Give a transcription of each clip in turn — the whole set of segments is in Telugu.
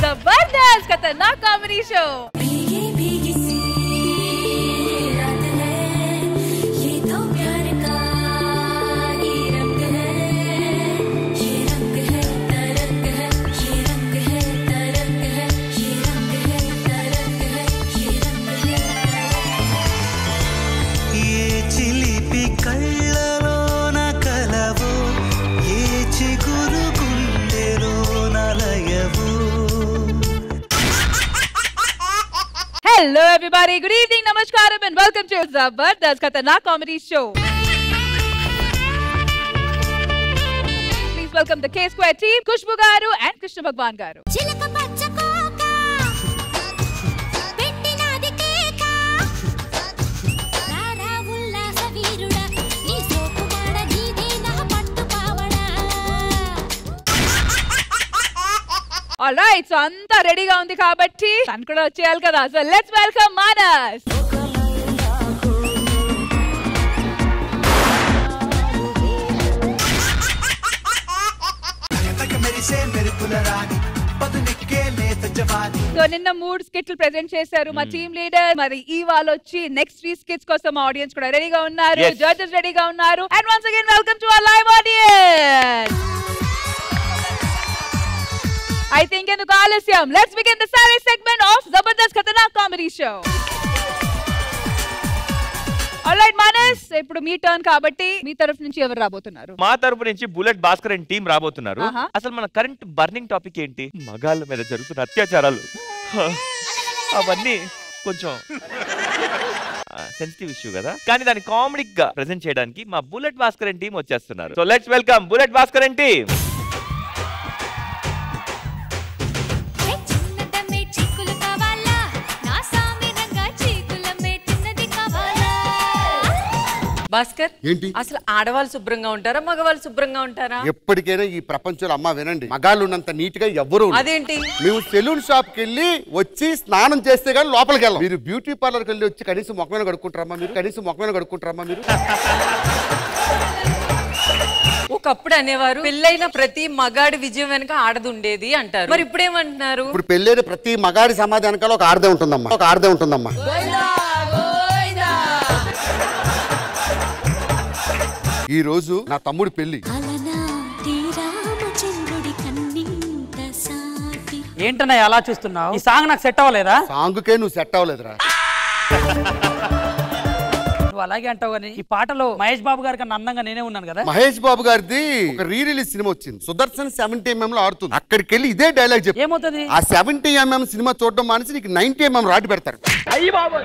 जबरदस्त खतरनाक comedy show. Hello everybody, good evening, namaskaram and welcome to Zabardast Khatarnak Comedy Show. Please welcome the K-Square team, Khushbu Garu and Krishna Bhagwan Garu. All right, so anta ready ga undi kabatti tan kuda vacheyali kada. So let's welcome Manas. So ninna mood skits present chesaru ma team leader mari ee vaalu vachi next 3 skits kosam audience kuda ready ga unnaru, judges ready ga unnaru, and once again welcome to our live audience. I think in the Coliseum, let's begin the Saturday segment of Zabardast Khatarnak Comedy Show. Alright Manas, ఇప్పుడు మీ టర్న్ కాబట్టి మీ తరఫు నుంచి ఎవరు రాబోతున్నారు? మా తరఫు నుంచి బుల్లెట్ భాస్కర్ అండ్ టీం రాబోతున్నారు. అసలు మన కరెంట్ బర్నింగ్ టాపిక్ ఏంటి? మగాళ్ళ మీద జరుగుతున్న అత్యాచారాలు. అవన్నీ కొంచెం సెన్సిటివ్ ఇష్యూ కదా, కానీ దాన్ని కామెడీ గా ప్రెజెంట్ చేయడానికి మా బుల్లెట్ భాస్కర్ అండ్ టీం వచ్చేస్తున్నారు. So let's welcome bullet Bhaskar and team. Bhaskar, ఏంటి అసలు ఆడవాళ్ళు శుభ్రంగా ఉంటారా మగవాళ్ళు శుభ్రంగా ఉంటారా? ఎప్పటికైనా ఈ ప్రపంచంలో అమ్మ వినండి, మగాళ్ళు ఉన్నంత నీట్ గా ఎవ్వరు. అదేంటి? మేము సెలూన్ షాప్ కి వెళ్ళి వచ్చి స్నానం చేస్తే గానీ లోపలికి వెళ్ళాం. మీరు బ్యూటీ పార్లర్ కి వెళ్ళి వచ్చి కనీసం మొక్కమైన కడుక్కుంటారమ్మా మీరు? కనీసం మొక్కమైన కడుక్కుంటారమ్మా మీరు? ఒకప్పుడు అనేవారు పెళ్ళైన ప్రతి మగాడి విజయం వెనక ఆడది ఉండేది అంటారు, మరి ఇప్పుడు ఏమంటున్నారు? ఇప్పుడు పెళ్ళైన ప్రతి మగాడి సమాధి వెనకాల ఒక ఆడదే ఉంటుందమ్మా, ఒక ఆడదే ఉంటుందమ్మా. ఈ రోజు నా తమ్ముడు పెళ్లి. ఏంటన్నా అలా చూస్తున్నావు? ఈ సాంగ్ నాకు సెట్ అవ్వలేదా? సాంగుకే నువ్వు సెట్ అవ్వలేదురా. నువ్వు అలాగే అంటావు కానీ ఈ పాటలో మహేష్ బాబు గారి కన్నా అందంగా నేనే ఉన్నాను కదా. మహేష్ బాబు గారిది ఒక రీ రిలీజ్ సినిమా వచ్చింది, సుదర్శన్ 70mm లో ఆడుతుంది. అక్కడికి వెళ్ళి ఇదే డైలాగ్ చెప్పి ఏమవుతుంది? ఆ 70mm సినిమా చూడడం మానేసి నీకు 90mm రాటి పెడతారు. అయ్యి బాబు,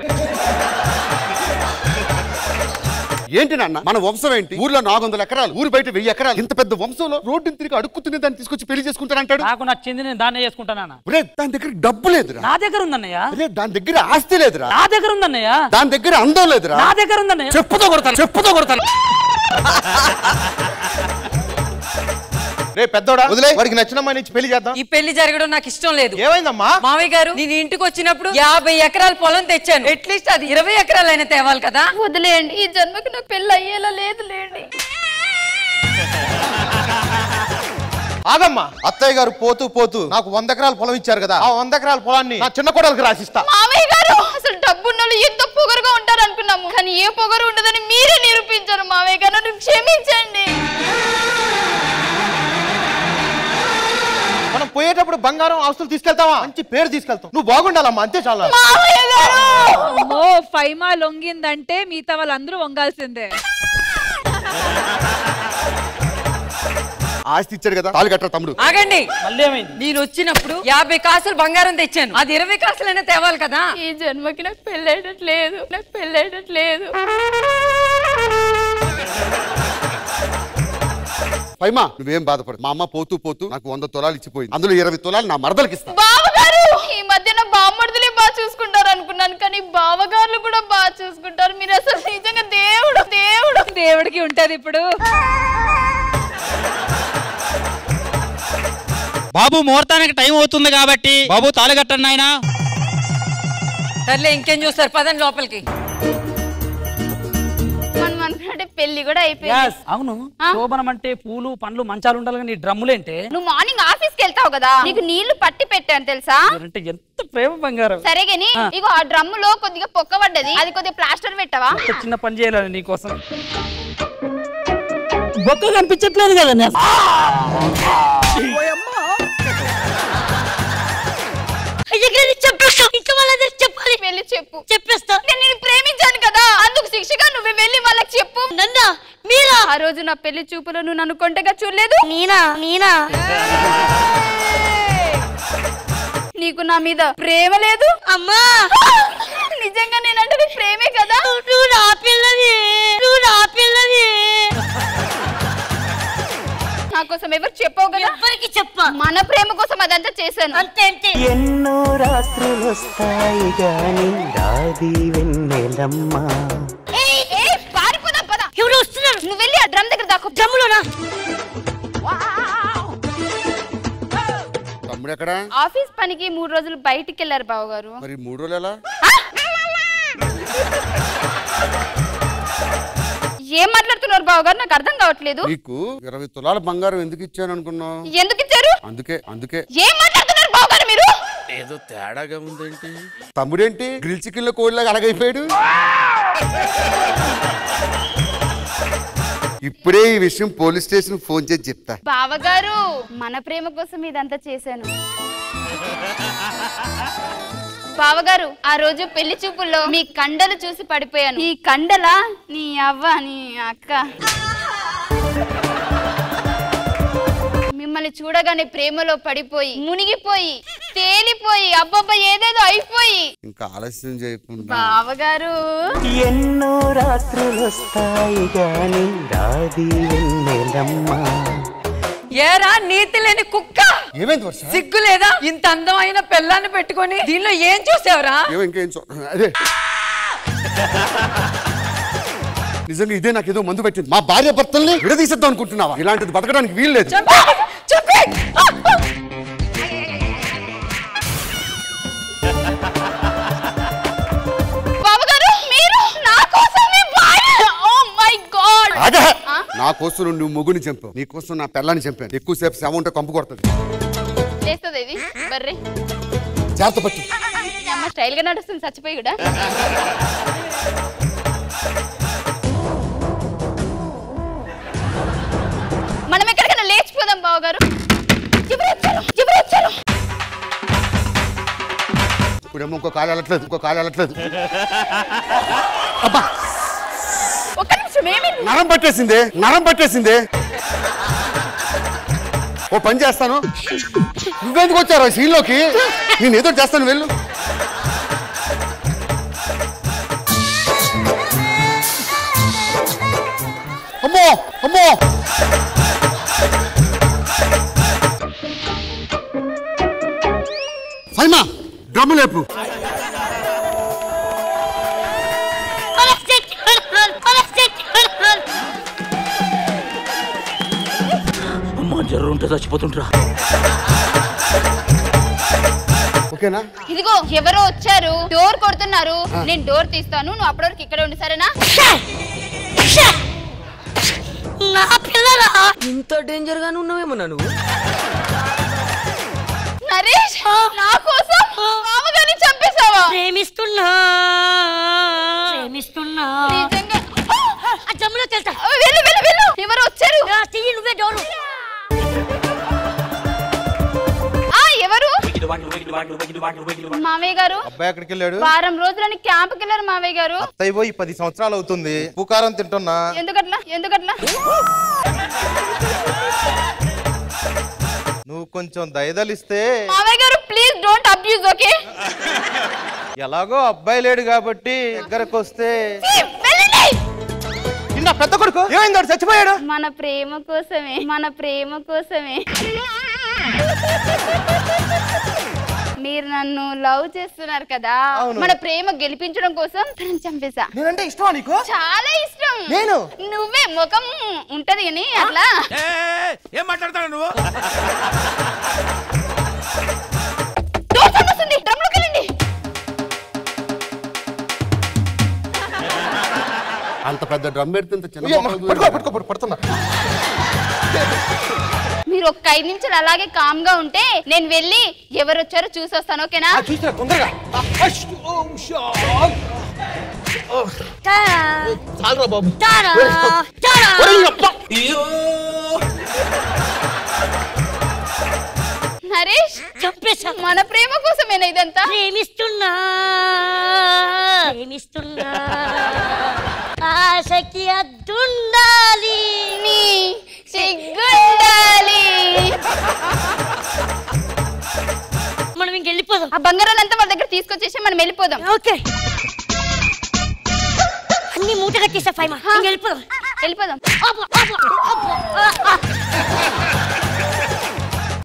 ఏంటి నాన్న మన వంశం ఏంటి? ఊర్లో 400 ఎకరాలు, ఊరు బయట 1000 ఎకరాలు. ఇంత పెద్ద వంశంలో రోడ్డుని తిరిగి అడుక్కుతున్న దాన్ని తీసుకొచ్చి పెళ్లి చేసుకుంటానంటాడు. నాకు నచ్చింది నేను దాన్ని చేసుకుంటానా? దాని దగ్గర డబ్బు లేదురా. నా దగ్గర ఉందన్నయ్య. దాని దగ్గర ఆస్తి లేదురా. నా దగ్గర ఉందన్నయ్య. దాని దగ్గర అందం లేదురా. నా దగ్గర ఉందన్నయ్య. చెప్పుతో కొడతాను, చెప్పుతో కొడతాను. రే పెద్దోడా, వదిలే, వాడికి నచ్చిన అమ్మాయి నుంచి పెళ్లి చేద్దాం. ఈ పెళ్లి జరగడం నాకు ఇష్టం లేదు. ఏమైందమ్మా? మావయ్య గారు, నేను ఇంటికి వచ్చినప్పుడు 50 ఎకరాల పొలం తెచ్చాను, అట్లీస్ట్ అది 20 ఎకరాలైనా తేవాలి కదా. వదిలేయండి, ఈ జన్మకి నాకు పెళ్లి అయ్యేలా లేదులేండి. ఆగమ్మా, అత్తయ్య గారు పోతూ పోతూ నాకు 100 ఎకరాల పొలం ఇచ్చారు కదా, ఆ 100 ఎకరాల పొలాన్ని నా చిన్న కోడలకు రాసిస్తా. మామయ్య గారు, అసలు డబ్బున్నోళ్ళు ఎంత పొగరుగా ఉంటారు అనుకున్నాము, కానీ ఏ పొగరు ఉండదని మీరే నిరూపించారు. మామయ్య గారు నన్ను క్షమించండి. మనం పోయేటప్పుడు బంగారం ఆస్తులు తీసుకెళ్తావా? మంచి పేరు తీసుకెళ్తాం, నువ్వు బాగుండాలమ్మా, అంతే చాలా. ఫైమా లొంగిందంటే మిగతా వాళ్ళందరూ వంగాల్సిందే. ఆస్తి ఇచ్చాడు కదా, తాళి కట్టారు తమ్ముడు. ఆగండి, మళ్ళీ ఏమైంది? నేను వచ్చినప్పుడు 50 కాసులు బంగారం తెచ్చాను, అది 20 కాసులైనా తేవాలి కదా. ఈ జన్మకి నాకు పెళ్ళేటట్లేదు, నాకు పెళ్ళేటట్లేదు. పైమా నువ్వేం బాధపడు, మా అమ్మ పోతూ పోతూ నాకు 100 తులాలు ఇచ్చిపోయింది, అందులో 20 తులాలు నా మరదలకి ఇస్తా. బావగారు, ఈ మధ్యన బామ్మర్దులే బాగా చూసుకుంటారు అనుకున్నాను, కానీ బావగారులు కూడా బాగా చూసుకుంటారు. మీరు అసలు నిజంగా దేవుడు. దేవుడు దేవుడికి ఉంటది ఇప్పుడు. బాబు ముహూర్తానికి టైం అవుతుంది కాబట్టి బాబు తాళి కట్టండి ఆయన. సర్లే ఇంకేం చూస్తారు, పదండి లోపలికి. పెళ్లి కూడా అయిపోయింది. అవును, శోభనం అంటే పూలు పండ్లు మంచాలు ఉండాలి కానీ డ్రమ్ములేంటే? నువ్వు మార్నింగ్ ఆఫీస్ కి వెళ్తావు కదా, నీకు నీళ్లు పట్టి పెట్టాను తెలుసా? అంటే ఎంత ప్రేమ బంగారం. సరే గాని ఇగో ఆ డ్రమ్ము లో కొద్దిగా పొక్క పడ్డది, అది కొద్దిగా ప్లాస్టర్ పెట్టవా? చిన్న పని చేయాలి నీకోసం. బొక్క కనిపించట్లేదు కదా. వెళ్ళి చెప్పు. చెప్పేస్తా. నేను ప్రేమించాను కదా, అందుకు శిక్షగా నువ్వు వెళ్ళి వాళ్ళకి చెప్పు. నన్నా మీరా? ఆ రోజు నా పెళ్లి చూపులో నువ్వు నన్ను కొంటగా చూడలేదు. నీనా నీకు నా మీద ప్రేమ లేదు అమ్మా? నిజంగా నేనంటే ప్రేమే కదా? నువ్వు నా పిల్లవి. నా కోసం ఎవరు చెప్పావు కదా? ఎవరికి చెప్పా? మన ప్రేమ కోసం అదంతా చేశాను. అంతే. ఎన్నో రాత్రులు వస్తాయి గాని రాది వెన్నెలమ్మ. పారిపోదాం పద. ఎవరు వస్తున్నారు? నువ్వు వెళ్ళి ఆ డ్రమ్ దగ్గర దాకో. డ్రమ్లోనా? తమ్ముడు ఎక్కడ? ఆఫీస్ పనికి 3 రోజులు బయటికి వెళ్ళారు బావగారు. మరి 3 రోజులు ఎలా? ఏం మాట్లాడుతున్నారు బావగారు? నాకు అర్థం కావట్లేదు. నీకు 20 తులాల బంగారం ఎందుకు ఇచ్చాను అనుకున్నావు? ఎందుకు ఇచ్చారు? అందుకే. ఏం మాట్లాడుతున్నారు బావగారు మీరు? ఏదో తేడాగా ఉందేంటి? తమ్ముడేంటి గ్రిల్ చికెన్ లో కోడిలాగా అలాగైపోయాడు? ఇప్పుడే ఈ విషయం పోలీస్ స్టేషన్ ఫోన్ చేసి చెప్తా. బావగారు మన ప్రేమ కోసం ఇదంతా చేశాను. బావగారు ఆ రోజు పెళ్లి చూపుల్లో మీ కండలు చూసి పడిపోయాను. ఈ కండల నీ అవ్వ నీ అక్క మిమ్మల్ని చూడగానే ప్రేమలో పడిపోయి మునిగిపోయి తేలిపోయి అబ్బబ్బ ఏదేదో అయిపోయి ఇంకా ఆలస్యం చేయకుండా బావగారు ఎన్నో రాత్రులు వస్తాయి గాని రాది వెన్నెలమ్మ. ఏరా నీతి లేని కుక్క, సిగ్గు లేదా? ఇంత అందమైన పిల్లాన్ని పెట్టుకొని దీనిలో ఏం చూసావురా? అదే నిజంగా ఇదే నాకేదో మందు పెట్టింది. మా భార్య భర్తల్ని విడదీసేద్దాం అనుకుంటున్నావా? ఇలాంటిది బతకడానికి వీల్లేదు. నా కోసం నువ్వు మొగుని చంపావు, నీ కోసం నా పిల్లని చంపాను. ఎక్కువసేపు శవం ఉంటే కంపు కొడుతుంది. జాగ్రత్త పట్టు. స్టైల్ గా నడుస్తుంది చచ్చిపోయి కూడా. మనం ఎక్కడికైనా లేచిపోదాం బావగారు. ఇప్పుడేమో ఇంకో కాలు వెళ్ళట్లేదు. ఒక్క నిమిషం. ఏమి నరం పట్టేసిందే. ఓ పని చేస్తాను, నువ్వెందుకు వచ్చారు సీన్లోకి? నేను ఏదో చేస్తాను, వెళ్ళు. అమ్మో ఫైమా డ్రమ్ము లేపు. జర్రు ఉంటే చచ్చిపోతుంటరా. ఓకేనా? ఇదిగో ఎవరో వచ్చారు, డోర్ కొడుతున్నారు. నేను డోర్ తీస్తాను, నువ్వు అప్పటి వరకు ఇక్కడ ఉండి, సరేనా? నా పిల్లలా ఇంత డేంజర్ గానే ఉన్నావేమన్నా నువ్వు? నరేష్ నా కోసం మామగారిని చంపేశావా? ప్రేమిస్తున్నా నిజంగా. వెళ్ళు. ఎవరు వచ్చారు? నువ్వే డోరు. ఎవరు? మావయ్య గారు. అబ్బాయి ఎక్కడికి వెళ్ళాడు? వారం రోజులని క్యాంప్కి వెళ్ళారు మావయ్య గారు. అత్తయ్య పోయి 10 సంవత్సరాలు అవుతుంది. పుకారం తింటున్నా. ఎందుకట్లా? నువ్వు కొంచెం దయదలిస్తే. మావయ్య గారు ప్లీజ్ డోంట్ అబ్యూజ్, ఓకే? ఎలాగో అబ్బాయి లేడు కాబట్టి దగ్గరకు వస్తే. పెద్ద కొడుకు ఏమైంది? చచ్చిపోయాడు. మన ప్రేమ కోసమే మీరు నన్ను లవ్ చేస్తున్నారు కదా, మన ప్రేమ గెలిపించడం కోసం తనని చంపేశా. నేనంటే ఇష్టమా నీకు? చాలా ఇష్టం. నేను నువ్వే ముఖం ఉంటది అని అట్లా. ఏం మాట్లాడతాడు నువ్వు? డ్రమ్లోకి వెళ్ళండి. అంత పెద్ద డ్రమ్ పెడితే ఇంత చిన్న పడుతున్నా. మీరు ఒక 5 నిమిషాలు అలాగే కామ్ గా ఉంటే నేను వెళ్ళి ఎవరు వచ్చారో చూసి వస్తాను. ఓకేనా? చూసినా తొందరగా. చాలురా బాబు. నరేష్ చంపేశా. మన ప్రేమ కోసమేనా ఇదంతా? ప్రేమిస్తున్నా ఆశకి అద్దుండాలి, నీ సిగ్గుండాలి. మనం ఇంక వెళ్ళిపోదాం. ఆ బంగారాలంతా వాళ్ళ దగ్గర తీసుకొచ్చేసి మనం వెళ్ళిపోదాం. ఓకే, అన్ని మూట కట్టేసా ఫైమా. వెళ్ళిపోదాం వెళ్ళిపోదాం.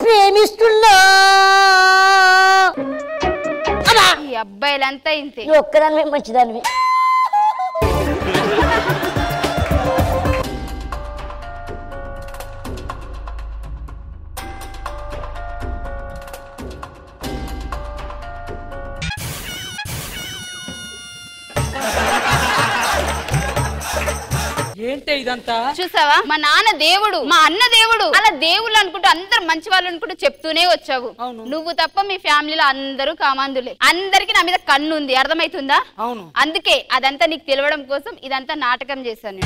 ప్రేమిస్తున్నా. ఈ అబ్బాయిలంతా ఇంతే. ఒక్కదానివే మంచిదానివి. ఏంటే ఇదంతా? చూసావా, మా నాన్న దేవుడు, మా అన్న దేవుడు, అలా దేవుళ్ళు అనుకుంటూ అందరు మంచి వాళ్ళు అనుకుంటూ చెప్తూనే వచ్చావు. నువ్వు తప్ప మీ ఫ్యామిలీలో అందరూ కామాందులే. అందరికి నా మీద కన్ను ఉంది, అర్థమైతుందా? అవును. అందుకే అదంతా నీకు తెలవడం కోసం ఇదంతా నాటకం చేశాను.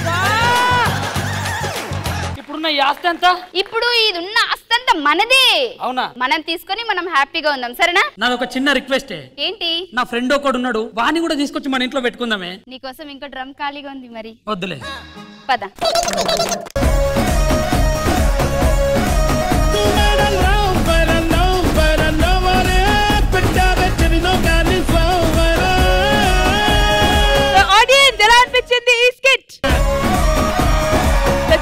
ఇప్పుడున్న ఈ ఆస్తి అంతా? ఇప్పుడు ఇది ఉన్న ఆస్తి అంతా మనదే. అవునా? మనం తీసుకొని మనం హ్యాపీగా ఉందాం, సరేనా? నాది ఒక చిన్న రిక్వెస్ట్. ఏంటి? నా ఫ్రెండ్ ఒకడు ఉన్నాడు, వాణ్ణి కూడా తీసుకొచ్చి మన ఇంట్లో పెట్టుకుందామే. నీకోసం ఇంకా డ్రమ్ ఖాళీగా ఉంది, మరి వద్దులే. పద. ఆడియన్స్ ఎలా అనిపించింది ఈ స్కిట్?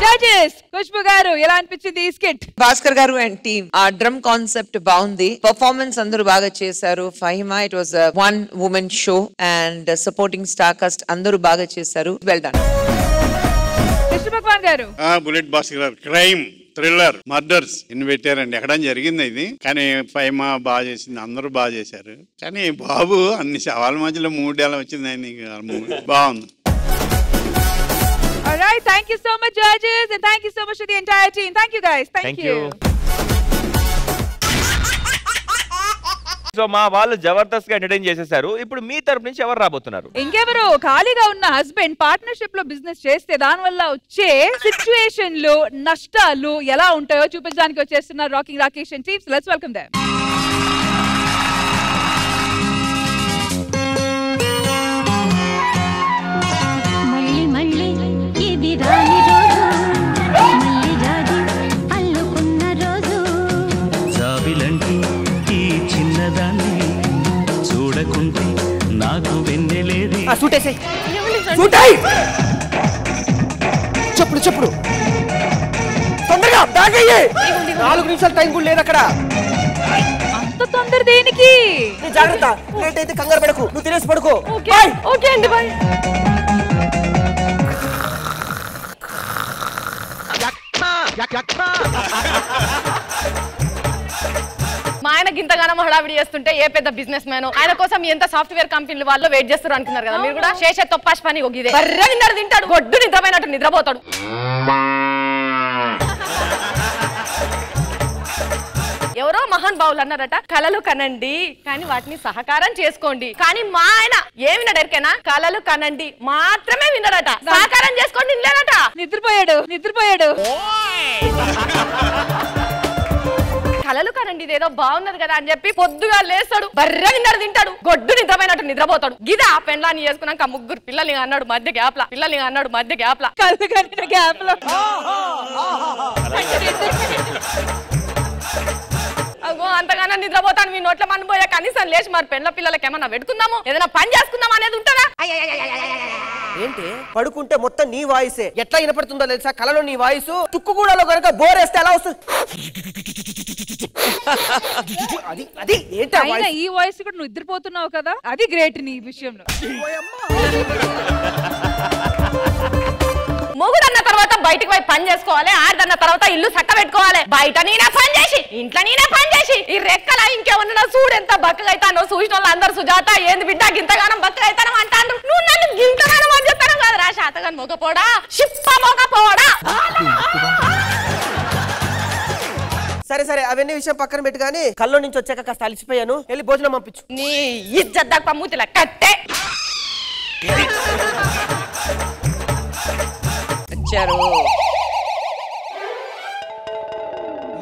జడ్జెస్ ఖుష్బు గారు ఎలా అనిపించింది ఈ skit? Bhaskar garu and team ఆ డ్రమ్ కాన్సెప్ట్ బాగుంది. పర్ఫార్మెన్స్ అందరూ బాగా చేశారు. Fahima, it was one women show and supporting star cast అందరూ బాగా చేశారు. Well done. కృష్ణ భగవాన్ గారు? బుల్లెట్ భాస్కర్ గారు క్రైమ్ థ్రిల్లర్ మర్డర్స్ ఇన్ని పెట్టారండి. ఎక్కడ జరిగింది ఇది, కానీ ఫైమా బాగా చేసింది, అందరూ బాగా చేశారు. కానీ బాబు అన్ని సవాళ్ళ మధ్యలో 3 ఏళ్ళ వచ్చింది ఆయన. బాగుంది. All right, thank you so much judges and thank you so much to the entire team. Thank you guys. Thank you. So మా వాళ్ళు జబర్దస్త్ గా ఎంటర్టైన్ చేసేసారు. ఇప్పుడు మీ తరపు నుంచి ఎవరు రాబోతున్నారు? ఇంకెవరు? ఖాళీగా ఉన్న హస్బెండ్ పార్ట్నర్షిప్ లో బిజినెస్ చేస్తే దాని వల్ల వచ్చే సిచ్యుయేషన్లు, నష్టాలు ఎలా ఉంటాయో చూపించడానికి వచ్చేస్తున్నారు rocking Rakesh and teams. Let's welcome them. జాబిలంటి ఈ చిన్నదాన్ని చూడకుంటే నాకు వెన్నెలేది. చెప్పుడు చెప్పుడు తొందరగా బ్యాగ్ అయ్యే. 4 నిమిషాలు టైం కూడా లేదు అక్కడ. అంత తొందర దేనికి? జాగ్రత్త, లేట్ అయితే కంగారు పడకు, నువ్వు తినేసి పడుకో. ఓకే అండి, బాయ్. మా ఆయనకి ఇంతగానో హడావిడి చేస్తుంటే ఏ పెద్ద బిజినెస్ మ్యాన్ ఆయన కోసం ఎంత సాఫ్ట్వేర్ కంపెనీలు వాళ్ళు వెయిట్ చేస్తారు అనుకున్నారు కదా మీరు కూడా. చేసే తొప్పాష్ పని ఒక ఇదే. బర్రె విన్నర్ తింటాడు, గొడ్డు నిద్రపోయినట్టు నిద్రపోతాడు. ఎవరో మహాన్ బావులు అన్నారట, కలలు కనండి కానీ వాటిని సహకారం చేసుకోండి. కానీ మా ఆయన ఏమి విన్నాడరికేనా? కలలు కనండి మాత్రమే విన్నాడట, సహకారం చేసుకోండి వినలేదట. నిద్రపోయాడు. కలలు కనండి ఇదేదో బాగున్నది కదా అని చెప్పి పొద్దుగా లేస్తాడు, బర్రె విన్నర్ తింటాడు, గొడ్డు నిద్రపోయినట్టు నిద్రపోతాడు. గిదా పెండ్లాన్ని చేసుకున్నాక 3 పిల్లల్ని అన్నాడు మధ్య గ్యాప్లా, కళ్ళు కనిన గ్యాప్లో. అగో అంతగానో నిద్రపోతాను మీ నోట్ల మన పోయా. కనీసం లేచి మరి పెండ్ల పిల్లలకి ఏమన్నా పెట్టుకుందాము, ఏదైనా పని చేసుకుందాం అనేది ఉంటుందా? ఏంటి పడుకుంటే మొత్తం నీ వాయిసే ఎట్లా వినపడుతుందో తెలుసా? కలలో నీ వాయిస్ తుక్కుగూడలో కనుక బోరేస్తే ఎలా వస్తుంది? అది అది ఏంటా అయినా ఈ వాయిస్ కూడా నువ్వు నిద్రపోతున్నావు కదా, అది గ్రేట్ నీ విషయంలో. మొగుడన్న తర్వాత బయటకు పోయి పని చేసుకోవాలి, ఆడదన్న తర్వాత ఇల్లు చక్క పెట్టుకోవాలి. బయట నేనే పని చేసి ఇంట్లో నేనే పని చేసి ఈ రెక్కల ఇంకేమన్నా చూడు ఎంత బక్కగా అవుతానో. చూసిన వాళ్ళు అందరు సుజాత ఏంది బిడ్డ గింతగానం బక్కగా అవుతాను అంటాను. నువ్వు నన్ను గింతగానం అని చెప్తాను కదా రా శాతగాని మొగపోడా షిప్ప మొగపోడా. సరే సరే అవన్నీ విషయం పక్కన పెట్టు కానీ కల్లో నుంచి వచ్చాక కాస్త అలిసిపోయాను, వెళ్ళి భోజనం పంపించు. నీ ఇజ్జత్ దాకా మూతిలా కట్టే వచ్చారు.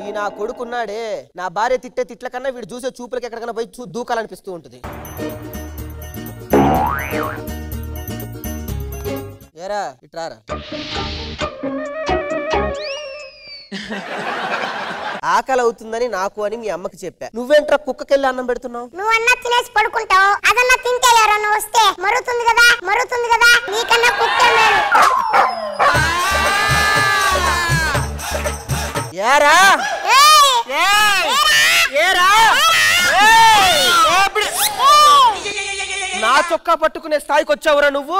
ఈ నా కొడుకున్నాడే, నా భార్య తిట్టే తిట్ల కన్నా వీడు చూసే చూపులకి ఎక్కడికైనా పోయి దూకాలనిపిస్తూ ఉంటుంది. ఏరా ఇట్రారా. ఆకలి అవుతుందని నాకు అని మీ అమ్మకి చెప్పా, నువ్వేంట్రా కుక్కకెళ్ళి అన్నం పెడుతున్నావు? నువ్వు అన్న తినేసి పడుకుంటావు, అదన్నా తింటే ఎవరన్నా వస్తే మరుగుతుంది కదా నీకన్నా కుక్కే మేలు. ఏరా నా చొక్కా పట్టుకునే స్థాయికి వచ్చావురా నువ్వు.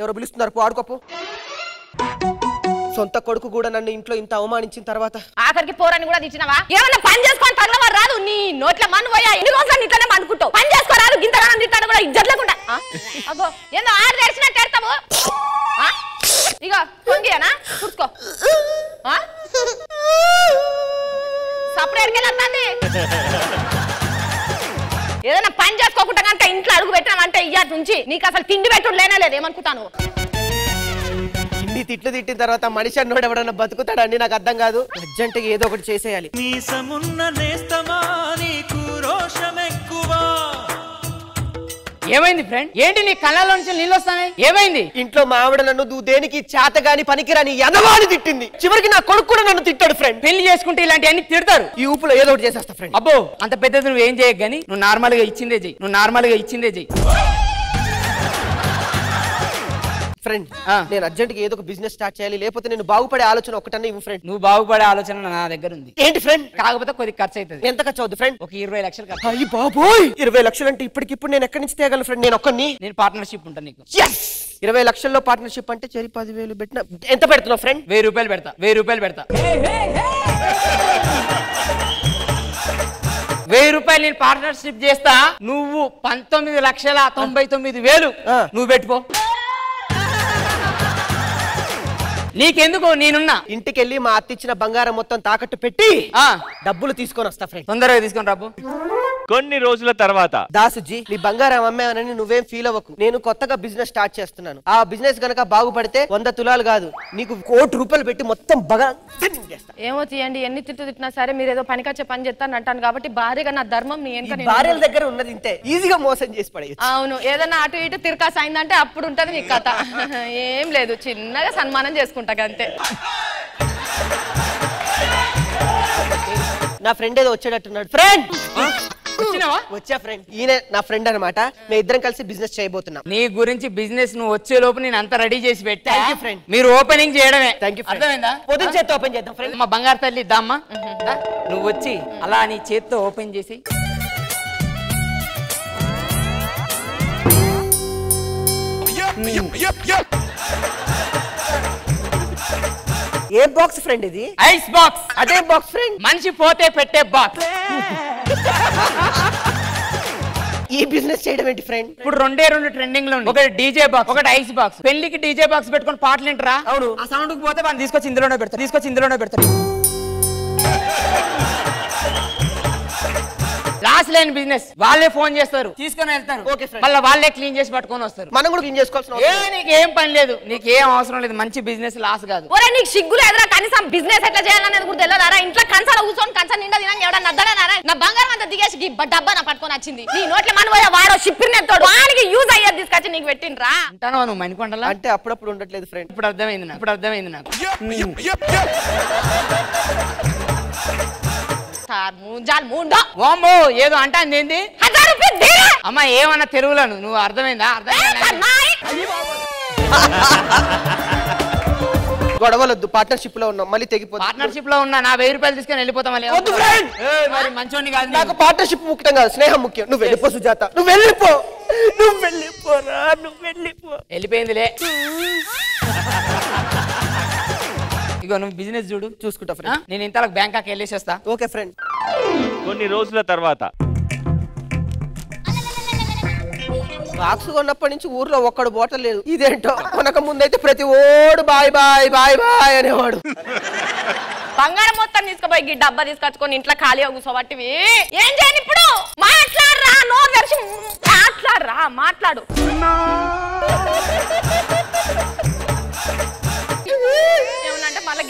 ఎవరు పిలుస్తున్నారు, పో ఆడుకోపు. సొంత కొడుకు కూడా నన్ను ఇంట్లో ఇంత అవమానించిన తర్వాత ఆఖరికి పోరని కూడా తెచ్చినవా? ఏమన్నా పని చేసుకొని తగలవారు రాదు. నీ నోట్ల మన్ను పోయా ఎన్ని రోజులు ఇట్లనే అనుకుంటావు. పని చేసుకోరాదు గింతగానం తిట్టాడు కూడా ఇజ్జత్ లేకుండా. అగో ఏందో ఆరు తెరిచినట్టు ఎడతావు. ఇగో పొంగియనా చూసుకో సప్పుడు ఎడికెళ్ళి ఏదైనా పని చేసుకోకుండా కనుక ఇంట్లో అడుగు పెట్టినామంటే ఇయ్యాటి నుంచి నీకు అసలు తిండి పెట్టుడు లేనేలేదు. ఏమనుకుంటాను ఇన్ని తిట్లు తిట్టిన తర్వాత మనిషి అన్నోడు ఎవడన్నా బతుకుతాడని నాకు అర్థం కాదు. అర్జెంటుగా ఏదో ఒకటి చేసేయాలి. ఏమైంది ఫ్రెండ్? ఏంటి నీ కళ్ళలో నుంచి నీళ్ళు వస్తాయి? ఏమైంది? ఇంట్లో మా ఆవిడ నన్ను నువ్వు దేనికి చేతగాని పనికిరాని ఎదవాని తిట్టింది. చివరికి నా కొడుకు కూడా నన్ను తిట్టాడు ఫ్రెండ్. పెళ్లి చేసుకుంటే ఇలాంటివన్నీ తిడతారు. ఈ ఊపులో ఏదో ఒకటి చేసేస్తా ఫ్రెండ్. అబ్బో అంత పెద్దది నువ్వు ఏం చేయకు గానీ నువ్వు నార్మల్ గా ఇచ్చిందే చెయ్యి. ఫ్రెండ్ నేను అర్జెంట్ గా ఏదో ఒక బిజినెస్ స్టార్ట్ చేయాలి, లేకపోతే నేను బాగుపడే ఆలోచన ఒకటన్నా ఇవ్వు ఫ్రెండ్. నువ్వు బాగుపడే ఆలోచన నా దగ్గర ఉంది. ఏంటి ఫ్రెండ్? కాకపోతే కొద్ది ఖర్చు అవుతుంది. ఎంత ఖర్చు అవుతుంది ఫ్రెండ్? ఒక 20 లక్షలు ఖర్చు. అయ్యి బాబోయ్, 20 లక్షలు అంటే ఇప్పటికిప్పుడు నేను ఎక్కడి నుంచి తేగలను ఫ్రెండ్? నేను ఒక్కని. నేను పార్ట్నర్షిప్ ఉంటాను నీకు. 20 లక్షల్లో పార్ట్నర్షిప్ అంటే చెరి 10,000 పెట్టిన ఎంత పెడుతున్నావు ఫ్రెండ్? 1000 రూపాయలు పెడతా. 1000 రూపాయలు నేను పార్ట్నర్షిప్ చేస్తా. నువ్వు 19,99,000 నువ్వు పెట్టుకో. నీకెందుకు, నేనున్నా. ఇంటికి వెళ్ళి మా అత్త ఇచ్చిన బంగారం మొత్తం తాకట్టు పెట్టి డబ్బులు తీసుకొని వస్తా ఫ్రెండ్. తొందరగా తీసుకొని రాబు. కొన్ని రోజుల తర్వాత దాసుజీ నీ బంగారం అమ్మావనని నువ్వేం ఫీల్ అవ్వకు. నేను కొత్తగా బిజినెస్ స్టార్ట్ చేస్తున్నాను. ఆ బిజినెస్ గనక బాగుపడితే 100 తులాలు కాదు నీకు 1 కోటి రూపాయలు పెట్టి మొత్తం ఏమో తీయండి. ఎన్ని తిట్టు తిట్టినా సరే మీరు ఏదో పనికొచ్చే పని చేస్తాను అంటాను కాబట్టి భార్యగా నా ధర్మం నీ వెనక భార్యల దగ్గర ఉన్నది ఇంతే, ఈజీగా మోసం చేసి పడేయచ్చు. అవును, ఏదన్నా అటు ఇటు తిరకాస అయిందంటే అప్పుడు ఉంటది నీ కథ. ఏం లేదు, చిన్నగా సన్మానం చేసుకుంటా అంతే. నా ఫ్రెండ్ ఏదో వచ్చేటట్టున్నాడు. ఫ్రెండ్ వచ్చా ఫ్రెండ్? ఈయన నా ఫ్రెండ్ అనమాట. మేము ఇద్దరం కలిసి బిజినెస్ చేయబోతున్నాం. నీ గురించి బిజినెస్ నువ్వు వచ్చే లోపు నేను అంతా రెడీ చేసి పెట్టా ఫ్రెండ్. మీరు ఓపెనింగ్ చేయడమే. అర్థమైందా? పొద్దున చేత్తో ఓపెన్ చేద్దాం ఫ్రెండ్. మా బంగారు తల్లి ఇద్దామా? నువ్వు వచ్చి అలా నీ చేత్తో ఓపెన్ చేసి ఏ బాక్స్ ఫ్రెండ్ ఇది? Ice box. అదే బాక్స్ ఫ్రెండ్, మనిషి పోతే పెట్టే బాక్స్. ఈ బిజినెస్ చేయడం ఏంటి ఫ్రెండ్? ఇప్పుడు 2 ట్రెండింగ్ లో ఉంది. ఒకటి డీజే బాక్స్, ఒకటి ఐస్ బాక్స్. పెళ్లికి డీజే బాక్స్ పెట్టుకొని పాటలు వింటరా? అవును. ఆ సౌండ్ కి పోతే వాళ్ళు తీసుకొచ్చి ఇందులోనే పెడతారు. Last line business. వాళ్ళే ఫోన్ చేస్తారు, తీసుకొని వెళ్తారు, మళ్ళీ వాళ్ళే క్లీన్ చేసి పట్టుకొని వస్తారు. మనం కూడా క్లీన్ చేసుకోవాల్సిన నీకేం పని లేదు, నీకేం అవసరం లేదు. మంచి బిజినెస్ లాస్ కాదు. నీకు సిగ్గులు ఎదురా? కనీసం బిజినెస్ ఎట్లా చేయాలనేది కూడా తెలియదారా? ఇంట్లో కంచాల కూర్చొని కంచం నిండా తినని ఎవడన్నా నద్దడారా? నా బంగారం అంతా దిగేసి డబ్బా నా పట్టుకొని వచ్చింది. నీ నోట్ల మనవయ్య వాడో షిప్పిరినెత్తాడు, వానికి యూజ్ అయ్యేది తీసుకొచ్చి నీకు పెట్టిండ్రా. అంటాను నువ్వు మణికొండలా అంటే అప్పుడప్పుడు ఉండట్లేదు ఫ్రెండ్. ఇప్పుడు అర్థమైంది నాకు. ఏదో అంటే ఏంది అమ్మా? ఏమన్నా తెరువులను నువ్వు అర్థమైందా? గొడవలొద్దు, పార్ట్నర్షిప్ లో ఉన్నాం, మళ్ళీ తెగిపోతుంది. పార్ట్నర్షిప్ లో ఉన్నా నా 1000 రూపాయలు తీసుకొని వెళ్ళిపోతాం. వద్దు ఫ్రెండ్, మరి మంచోని కాదు. నాకు పార్ట్నర్షిప్ ముఖ్యం కాదు, స్నేహం ముఖ్యం. నువ్వు వెళ్ళిపో సుజాత, నువ్వు వెళ్ళిపో, నువ్వు వెళ్ళిపోరా, నువ్వు వెళ్ళిపో. వెళ్ళిపోయిందిలే. ఇగో నువ్వు బిజినెస్ చూడు, చూసుకుంటా ఫ్రెండ్. నేను ఇంతలో బ్యాంకాక్ వెళ్ళేసేస్తా. Okay friend. కొన్ని రోజుల తర్వాత బాక్స్ కొన్నప్పటి నుంచి ఊర్లో ఒక్కడు బోటల్ లేదు. ఇదేంటో కొనక ముందైతే ప్రతి ఓడు బాయ్ బాయ్ బాయ్ బాయ్ అనేవాడు. బంగారం మొత్తం తీసుకుపోయి డబ్బా తీసుకొచ్చుకొని ఇంట్లో ఖాళీగా కూర్చోబట్టివి. ఏం చేయను ఇప్పుడు? మాట్లాడరా, నోరు తెరిచి మాట్లాడరా, మాట్లాడు. ఏమన్నంటే మళ్ళీ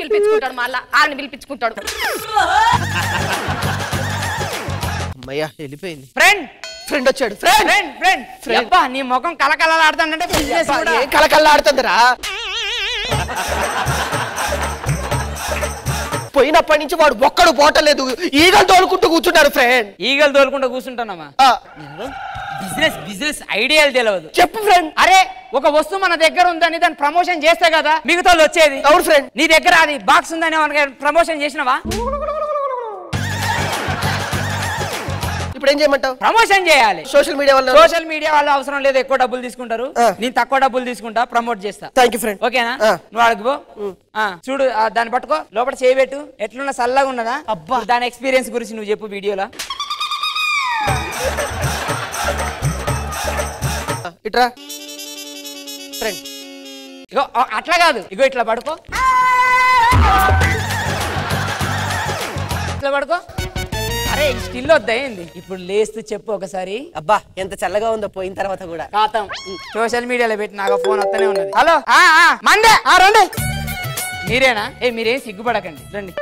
పిలిపించుకుంటాడు, మళ్ళా ఆడిని పిలిపించుకుంటాడు. అమ్మయ్యా వెళ్ళిపోయింది. ఫ్రెండ్ ఫ్రెండ్ వచ్చాడు. ఫ్రెండ్ ఫ్రెండ్ ఫ్రెండ్ ఫ్రెండ్ నీ ముఖం కలకలలాడుతుందంటే బిజినెస్ కూడా కలకల్లాడుతుందిరా. పోయినప్పటి నుంచి వాడు ఒక్కడు పోటలేదు, ఈగలు తోలుకుంటూ కూర్చున్నారు ఫ్రెండ్. ఈగలు తోలుకుంటూ కూర్చుంటున్నామా? బిజినెస్ బిజినెస్ ఐడియాలు తెలియదు. చెప్పు ఫ్రెండ్. అరే ఒక వస్తువు మన దగ్గర ఉందని దాన్ని ప్రమోషన్ చేస్తే కదా మిగతా వచ్చేది. అవును ఫ్రెండ్. నీ దగ్గర అది బాక్స్ ఉందని ప్రమోషన్ చేసినవా? ఇప్పుడు ఏం చేయమంటావు? ప్రమోషన్ చేయాలి. సోషల్ మీడియా వల్ల అవసరం లేదు, ఎక్కువ డబ్బులు తీసుకుంటారు. నేను తక్కువ డబ్బులు తీసుకుంటా, ప్రమోట్ చేస్తా. Thank you friend. ఓకేనా? నువ్వు అడుగుపో. చూడు దాన్ని పట్టుకో, లోపల చేయబెట్టు. ఎట్లున్నా చల్లగా ఉన్నదా? అబ్బా, దాని ఎక్స్పీరియన్స్ గురించి నువ్వు చెప్పు వీడియోలో. ఇట్రా ఫ్రెండ్. ఇగో అట్లా కాదు, ఇగో ఇట్లా పడుకో, ఇట్లా పడుకో. అరే స్టిల్ వద్దా ఏంది? ఇప్పుడు లేస్తూ చెప్పు ఒకసారి. అబ్బా ఎంత చల్లగా ఉందో పోయిన తర్వాత కూడా. కాతం సోషల్ మీడియాలో పెట్టి నాకు ఫోన్ వస్తూనే ఉన్నది. హలో మండే రండి. మీరేనా? మీరేం సిగ్గుపడకండి, రండి.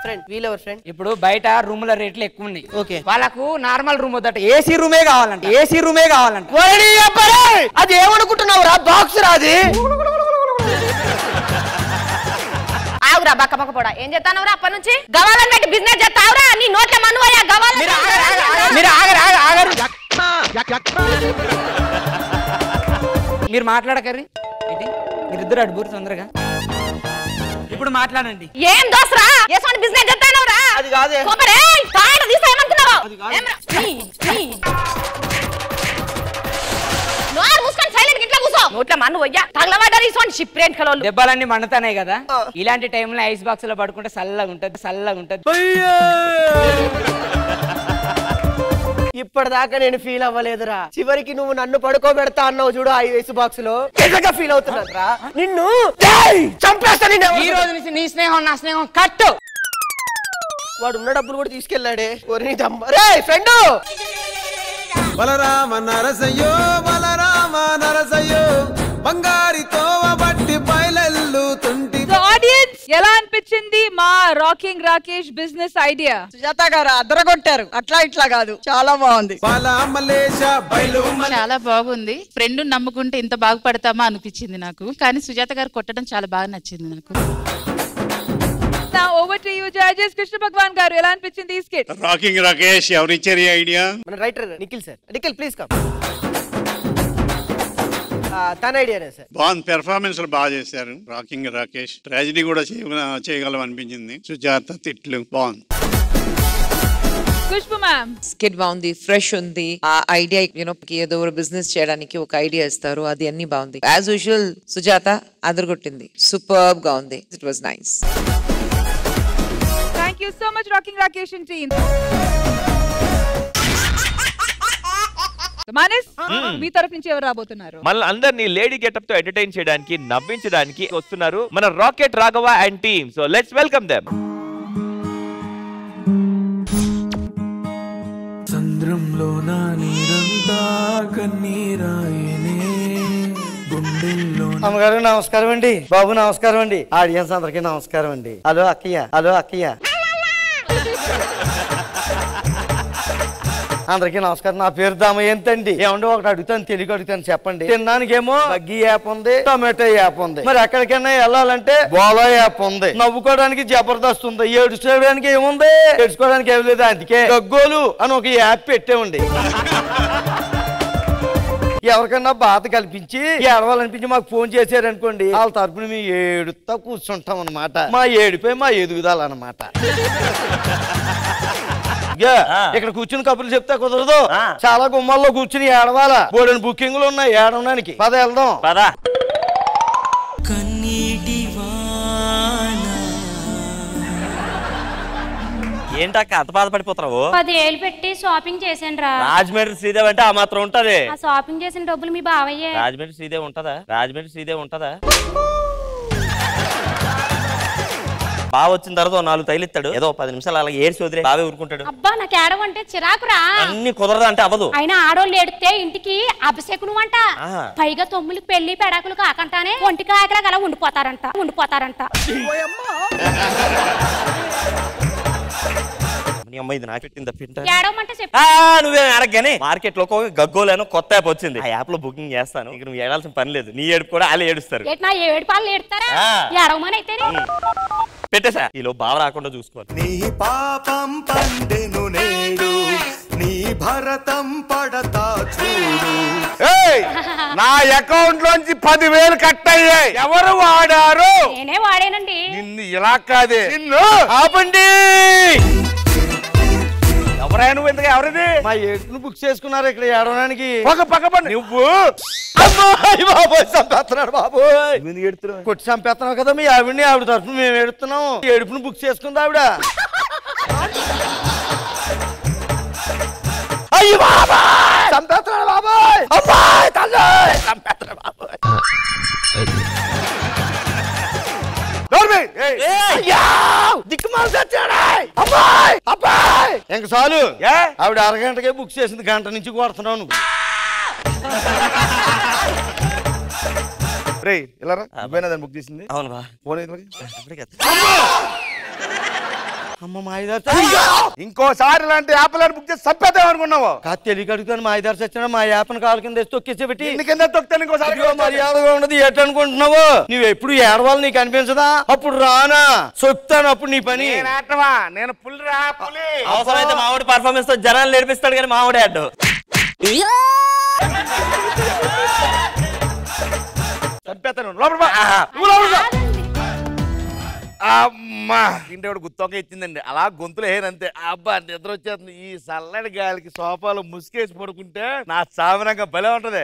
ఫ్రెండ్ వీలెవర్ ఫ్రెండ్? ఇప్పుడు బయట రూముల రేట్లు ఎక్కువ ఉన్నాయి. ఓకే, వాళ్ళకు నార్మల్ రూమ్ వద్దట, ఏసీ రూమే కావాలంట. ఏసీ రూమే కావాలంట. అది ఏమనుకుంటున్నావు రా? బాక్స్ రాది. ఆవురా బక్క బక్క పోడా, ఏం చేస్తానవురా అప్పటి నుంచి? గవాలని పెట్టి బిజినెస్ చేస్తావురా? నీ నోట్ల మనువయ్యా గవాలని. మీరు మాట్లాడకర్రి, మీరిద్దరు అడుగురు తొందరగా. ఇప్పుడు మాట్లాడండి. ఏం దోసరా ఏసోని బిజినెస్ చేస్తానవురా? అది కాదే కోపరే పాట తీసా ఏమనుకున్నావు? నోరు మూసుకొని సైలెంట్ ఇట్లా కూసో. నోట్ల మనువయ్యా తగలబడ్డారు ఇసోని షిప్ రేట్ కలోళ్ళు. దెబ్బలన్నీ మండుతానే కదా. ఇలాంటి టైంలో ఐస్ బాక్స్ లో పడుకుంటే చల్లగా ఉంటది, చల్లగా ఉంటది. ఇప్పటిదాకా నేను ఫీల్ అవ్వలేదురా. చివరికి నువ్వు నన్ను పడుకోబెడతా అన్నావు చూడు ఆ ఐస్ బాక్స్ లో. ఎక్కగా ఫీల్ అవుతున్నా నిన్ను చంపేస్తా. ఈ రోజు నుంచి నీ స్నేహం నా స్నేహం కట్టు. వాడు ఉన్న డబ్బులు కూడా తీసుకెళ్ళాడే. ఫ్రెండ్ బలరామ నరసయ్యో బలరామ నరసయ్యో బంగారితో బట్టి బయలెల్లుతుంటి. ఆడియన్స్ ఎలా అనిపించింది మా rocking Rakesh business idea? Sujatha గారు అదరగొట్టారు, అట్లా ఇట్లా కాదు, చాలా బాగుంది. చాలా బాగుంది. ఫ్రెండ్ నమ్ముకుంటే ఇంత బాగుపడతామా అనిపించింది నాకు. కానీ సుజాత గారు కొట్టడం చాలా బాగా నచ్చింది నాకు. Over to you judges. Krishna Bhagavan garu ఎలా అనిపించింది ఈ స్కిట్? రాకింగ్ రాకేష్ ఎవరిచ్చారు ఈ ఐడియా? మన writer Nikhil sir. Nikhil please come. తన ఐడియానే సార్. బాగుంది, పెర్ఫార్మెన్స్ బాగా చేశారు రాకింగ్ రాకేష్. ట్రాజడీ కూడా చేయగలం అనిపించింది. సుజాత తిట్లు బాగుంది. పుష్ప మ్యామ్ స్కిట్ బాగుంది, ఫ్రెష్ ఉంది. ఆ ఐడియా ఏదో బిజినెస్ చేయడానికి ఒక ఐడియా ఇస్తారు, అది అన్ని బాగుంది. యాజ్ యూజువల్ సుజాత అదరగొట్టింది, సూపర్బ్ గా ఉంది. It was nice. Thank you so much rocking Rakesh and team. Manas మీ తరఫు నుంచి ఎవరు రాబోతున్నారు? మళ్ళీ అందరినీ లేడీ గెటప్ తో ఎంటర్టైన్ చేయడానికి, నవ్వించడానికి వస్తున్నారు మన rocket Raghava and team. So let's welcome them. చంద్రంలో నా నీరంతా కన్నీరాయనే గుండెల్లో. అమ్మగారు నమస్కారం అండి. బాబు నమస్కారం అండి. ఆడియన్స్ అందరికీ నమస్కారం అండి. హలో అక్కయ్య, హలో అక్కయ్య. అందరికీ నమస్కారం. నా పేరు దామయ్యంతి అండి. ఏమంటే ఒకటి అడుగుతాను, తెలుగు అడుగుతాను, చెప్పండి. తినడానికేమో బగ్గి యాప్ ఉంది, టొమాటో యాప్ ఉంది. మరి ఎక్కడికైనా వెళ్ళాలంటే బోలా యాప్ ఉంది. నవ్వుకోవడానికి జబర్దస్త్ ఉంది. ఏడుకోవడానికి ఏముంది? ఏడుకోవడానికి ఏమి లేదు. అందుకే గగ్గోలు అని ఒక యాప్ పెట్టేవండి. ఎవరికన్నా బాధ కల్పించి ఏడవాలనిపించి మాకు ఫోన్ చేశారనుకోండి, వాళ్ళ తరపున మేము ఏడుతా కూర్చుంటాం అన్నమాట. మా ఏడిపోయి మా ఎదుగుదాలు అన్నమాట. ఇక్కడ కూర్చుని కబుర్లు చెప్తే కుదరదు. చాలా గుమ్మాల్లో కూర్చుని ఏడవాలా. బోడని బుకింగ్లు ఉన్నాయి ఏడవడానికి. పద వెళ్దాం. పద. ఏంటక్క అంత బాధపడిపోతున్నావు? 10 ఏళ్ళు పెట్టి షాపింగ్ చేసాను రా. రాజమండ్రి శ్రీదేవి అంటే ఆ మాత్రం ఉంటది. ఆ షాపింగ్ చేసిన డబ్బులు మీ బావయ్యే. రాజమండ్రి శ్రీదేవి ఉంటదా? రాజమండ్రి శ్రీదేవి ఉంటదా? బావ వచ్చిన తర్వాత 4 తైలిస్తాడు. ఏదో 10 నిమిషాలు అలా ఏడ్చి వదిలే బావే ఊరుకుంటాడు. అబ్బా నాకు ఏడవంటే చిరాకురా. అన్ని కుదరదు అంటే అవ్వదు. అయినా ఆడోళ్ళు ఏడితే ఇంటికి అభిషేకును అంట. పైగా తమ్ముళ్ళకి పెళ్లి పెడాకులు కాకంటానే ఒంటికి ఆకలి అలా ఉండిపోతారంట. నువ్వే అడగగానే మార్కెట్ లో గగ్గోలేను కొత్త యాప్ వచ్చింది. ఆ యాప్ లో బుకింగ్ చేస్తాను. ఇక నువ్వు ఏడాల్సిన పని లేదు. నీ ఏడుపు కూడా వాళ్ళు ఏడుస్తారు. పెట్టేసా ఈలో బావ రాకుండా చూసుకోవాలి. నీ పాపం పండెను నేడు, నీ భరతం పడతా చూడు. నా అకౌంట్ లోంచి 10,000 కట్ అయ్యాయి. ఎవరు వాడారు? నేనే వాడానండి. నిన్ను ఇలా కాదే, నిన్ను ఆపండి. ఎవరైనా నువ్వు ఎందుకు? ఎవరిది? మా ఏడుపును బుక్ చేసుకున్నారు ఇక్కడ ఏడవడానికి. నువ్వు చంపేస్తున్నాడు బాబోయ్. కొట్టి చంపేస్తున్నావు కదా మీ ఆవిడని. ఆవిడ తరఫున మేము ఏడుస్తున్నాం. ఏడుపును బుక్ చేసుకుంది ఆవిడ. అయ్యి బాబాయ్ చంపేస్తున్నాడు బాబాయ్. అబ్బాయ్ తల్లి చంపేస్తున్నాడు బాబాయ్. ఇంక చాలు. ఆవిడ అరగంటకే బుక్ చేసింది, గంట నుంచి కొడుతున్నావు నువ్వు. బుక్ చేసింది. అవును బా. అమ్మ మాయదారు ఇంకోసారి ఇలాంటి యాప్లను బుక్ చేసి చంపేద్దాం అనుకున్నావు. కాదు తెలియక అడుగుతాను. మాయదారు చచ్చిన మా యాప్ను కాలు కింద తొక్కేసి పెట్టి కింద తొక్కుతాను. ఇంకోసారి మర్యాదగా ఉండదు. ఎట్టనుకుంటున్నావు? నువ్వు ఎప్పుడు ఏడవాలి నీకు అనిపించదా? అప్పుడు రానా సొక్తాను. అప్పుడు నీ పని. నేను పులిరా పులి. అవసరమైతే మావిడి పర్ఫార్మెన్స్ తో జనాలు నేర్పిస్తాడు కానీ మావిడే అడ్డు. చంపేస్తాను. అమ్మా ఇంటి గుత్తొక్క ఇచ్చిందండి. అలా గొంతులు వేయనంతే. అబ్బా నిద్ర వచ్చేస్తుంది. ఈ చల్లడి గాలికి సోఫాలో ముసుకేసి పడుకుంటే నా సామరంగా భలే ఉంటది.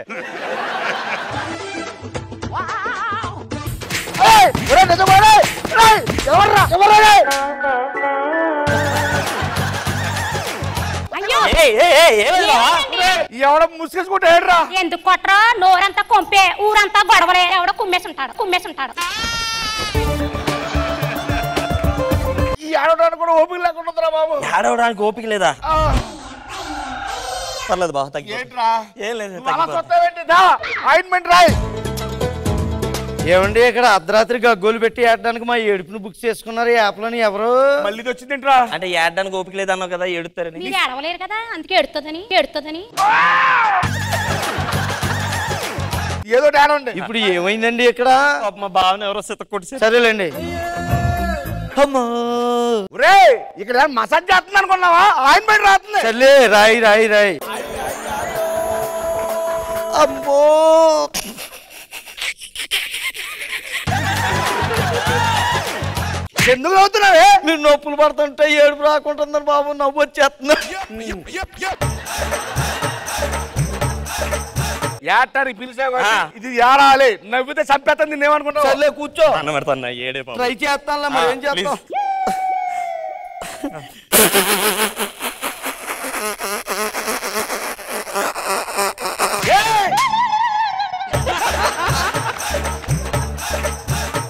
ఎవడ ముసుకేసుకుంటే ఏడ్రా? ఎందుకు కొట్రా? నోరంతా కొంపే, ఊరంతా గొడవలే. ఎవడో కుమ్మేసుంటాడు. ఏడవడానికి కూడా ఓపిక లేకుండా బాబు. ఏడవడానికి ఓపిక లేదా? పర్లేదు బాబు తగ్గి. ఏం లేదు. ఏమండి ఇక్కడ అర్ధరాత్రి గగ్గోలు పెట్టి ఏడడానికి మా ఏడుపును బుక్ చేసుకున్నారు ఈ యాప్ లోని. ఎవరు మళ్ళీ వచ్చిందింట్రా? అంటే ఏడడానికి ఓపిక లేదన్నావు కదా, ఏడుతారని. మీరు ఏడవలేరు కదా, అందుకే ఎడుతుందని. ఏదో ఏడండి. ఇప్పుడు ఏమైందండి ఇక్కడ? మా బావని ఎవరో సిత కొట్టి. సరేలేండి. ఇక్కడ మసాజ్ చేస్తుంది అనుకున్నావా? ఆయింట్మెంట్ రాస్తుంది. సర్లే రాయి. అమ్మో ఎందుకు అవుతున్నావే? మీరు నొప్పులు పడుతుంటే ఏడుపు రాకుంటుందని బాబు నవ్వు వచ్చేస్తున్నా. ఏటానికి పిలిచావు ఇది ఏడాలి. నవ్వితే చంపేస్తాను. నిన్నేమనుకుంటావు? సర్లే కూర్చో. అన్న పెడతాను. ఏడే ట్రై చేస్తానులే. మరి ఏం చేస్తాం?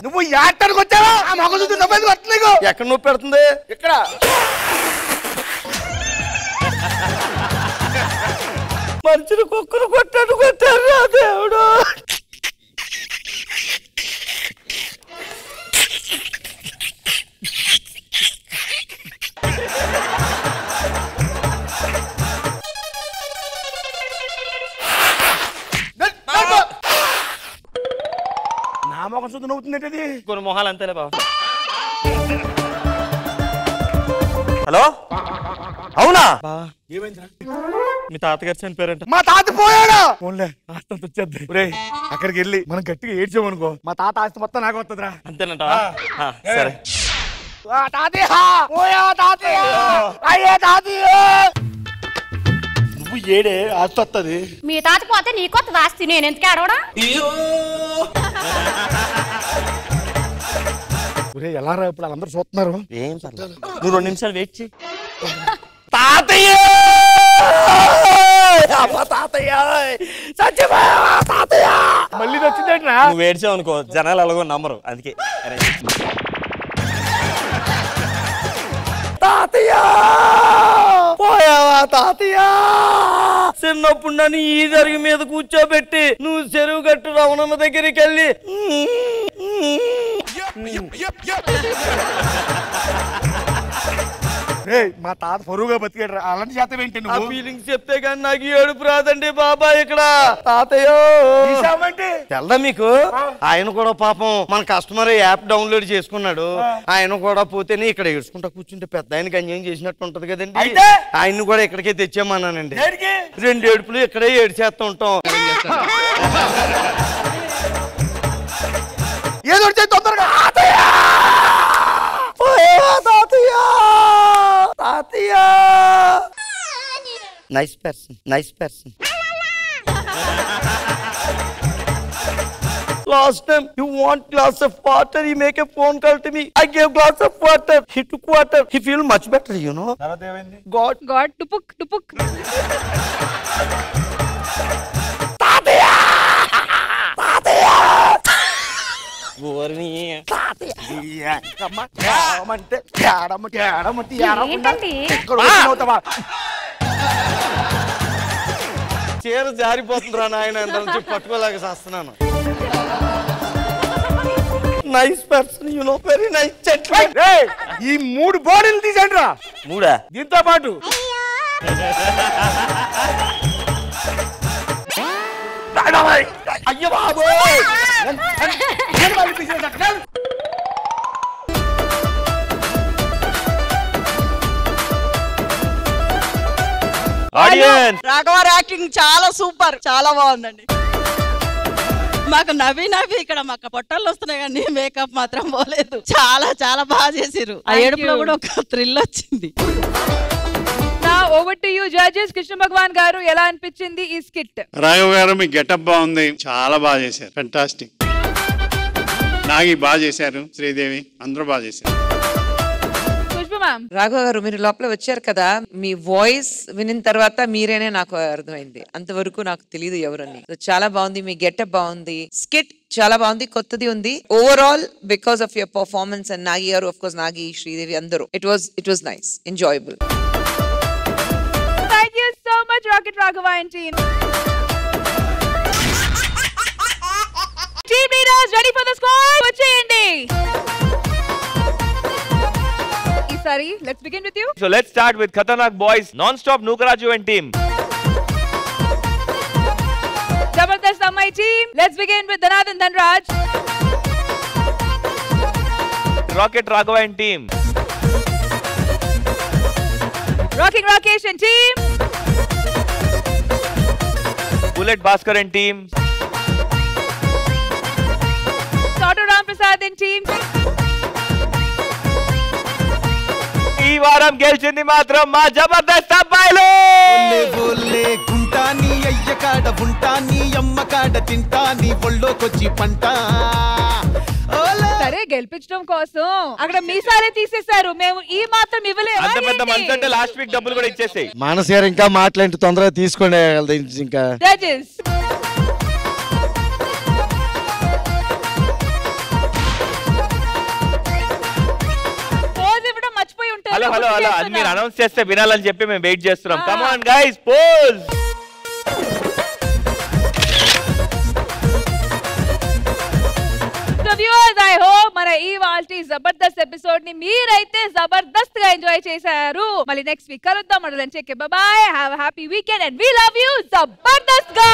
నువ్వు ఏటానికి వచ్చావా? ఆ మొగ చూసి నవ్వేది వస్తుంది. ఎక్కడ నొప్పి పెడుతుంది? ఇక్కడ మనుషులు కుక్కను కొట్టారు రా దేవుడు. సగం సుద్దు నవ్వుతుంది అది కొన్ని మొహాలు అంతేలే బాబు. హలో అవునా మీ తాతగారు చనిపోయారంట. మా తాత పోయాడా ఓన్లే ఆస్తి అంత వచ్చేద్ది రే అక్కడికి వెళ్ళి మనం గట్టిగా ఏడ్చామనుకో మా తాత ఆస్తి మొత్తం నాకు వస్తుందిరా అంతేనంట. సరే నువ్వు ఏడే ఆస్తి వస్తుంది. మీ తాత పోతే నీకు వస్తుంది ఆస్తి, నేను ఎందుకు ఆడవడా? ఎలా రా ఇప్పుడు వాళ్ళందరూ చూస్తున్నారు. ఏం పర్లేదు నువ్వు 2 నిమిషాలు వెయిట్ చేయి. తాతయ్య తాతయ్య తాతయ్య మళ్ళీ వచ్చిందేట్రా. నువ్వు ఏడ్చావు అనుకో జనాలు ఎలాగో నమ్మరు, అందుకే. తాతయ్య పోయావా తాతయ్య? చిన్నప్పుడు నన్ను ఈ జరిగి మీద కూర్చోబెట్టి నువ్వు చెరువు గట్టు రమణమ్మ దగ్గరికి వెళ్ళి మా తాత పొరుగుగా బతికాడు అలాంటి చేత ఏంటి ఆ ఫీలింగ్స్ చెప్తే కానీ నాకు ఏడుపు రాదండి బాబా ఇక్కడ. తాతయ్య తెల్దా మీకు? ఆయన కూడా పాపం మన కస్టమర్ యాప్ డౌన్లోడ్ చేసుకున్నాడు. ఆయన కూడా పోతేనే ఇక్కడ ఏడ్చుకుంటా కూర్చుంటే పెద్ద ఆయనకి అన్యాయం చేసినట్టు ఉంటది కదండి. ఆయన్ని కూడా ఇక్కడికే తెచ్చామన్నానండి. 2 ఏడుపులు ఇక్కడే ఏడ్చేస్తూ ఉంటాం. ఏదో తొందరగా nice person, nice person. Last time you want glass of water, he make a phone call to me. I gave glass of water. He took water. He feel much better, you know. God tupuk tupuk. తాతయ్య తాతయ్య గోర్ని తాతయ్య చీర జారిపోతుందిరా నాయన నుంచి పట్టుకోలేక చేస్తున్నాను. Nice person, you know, very nice gentlemen. ఈ 3 బాడీలు తీసేయండి రా. 3 దీంతో పాటు అయ్యో బాబోయ్ రాఘవారి యాక్టింగ్ చాలా సూపర్, చాలా బాగుందండి. మాకు నవ్వి ఇక్కడ మాకు పొట్టలు వస్తున్నాయి కానీ మేకప్ మాత్రం పోలేదు. చాలా చాలా బాగా చేసిరు. ఆ ఏడుపులో కూడా ఒక థ్రిల్ వచ్చింది. Over to you judges. Krishna Bhagavan garu ఎలా అనిపించింది ఈ స్కిట్? రాఘవ్ గారు మీ గెటప్ బాగుంది, చాలా బాగా చేశారు, ఫెంటాస్టిక్. నాగి బాగా చేశారు, శ్రీదేవి అందరూ బాగా చేశారు. రాఘవ గారు మీరు లోపల వచ్చారు కదా, మీ వాయిస్ వినిన తర్వాత మీరేనే నాకు అర్థమైంది. అంతవరకు నాకు తెలియదు ఎవరని. చాలా బాగుంది, మీ గెటప్ బాగుంది, స్కిట్ చాలా బాగుంది, కొత్తది ఉంది. Overall because of your performance and Nagi గారు, ఆఫ్ కోర్స్ నాగి, శ్రీదేవి అందరూ, it was nice, enjoyable. Thank you so much, Rocket Raghava and team. Team leaders, ready for the squad? వచ్చేయండి. Sorry, let's begin with you. So let's start with Khatanak Boys, Non-Stop Nukaraju and team. Zabardast Ammai team, let's begin with Dhanad and Dhanraj. Rocket Raghava and team. Rocking Rakesh and team. Bullet Bhaskar and team. Sautu Ram Prasad and team. ఈ వారం గెలిచింది మాత్రం మా జబర్దస్త్ అబ్బాయిలు. బోలే గుంటాని అయ్య కాడ ఉంటాని అమ్మ కాడ తింటాని ఒళ్ళోకొచ్చి పంట. సరే గెలిపించడం కోసం అక్కడ మీసాలే తీసేశారు, మేము ఈ మాత్రం ఇవ్వలేదు. అంత పెద్ద మనసు అంటే లాస్ట్ వీక్ డబ్బులు కూడా ఇచ్చేసాయి. మానస్ గారు ఇంకా మాట్లాడి తొందరగా తీసుకోండి. ఇంకా జడ్జెస్ హలో హలో హలో అది మీరు అనౌన్స్ చేస్తే వినాలని చెప్పి మేము వెయిట్ చేస్తున్నాం. Come on guys, pose. So viewers, I hope మన ఈ వాల్టీ జబర్దస్త్ ఎపిసోడ్ ని మీరైతే జబర్దస్త్ గా ఎంజాయ్ చేశారు. మళ్ళీ నెక్స్ట్ వీక్ కలుద్దాం. Bye bye, have a happy weekend and we love you జబర్దస్త్ గా.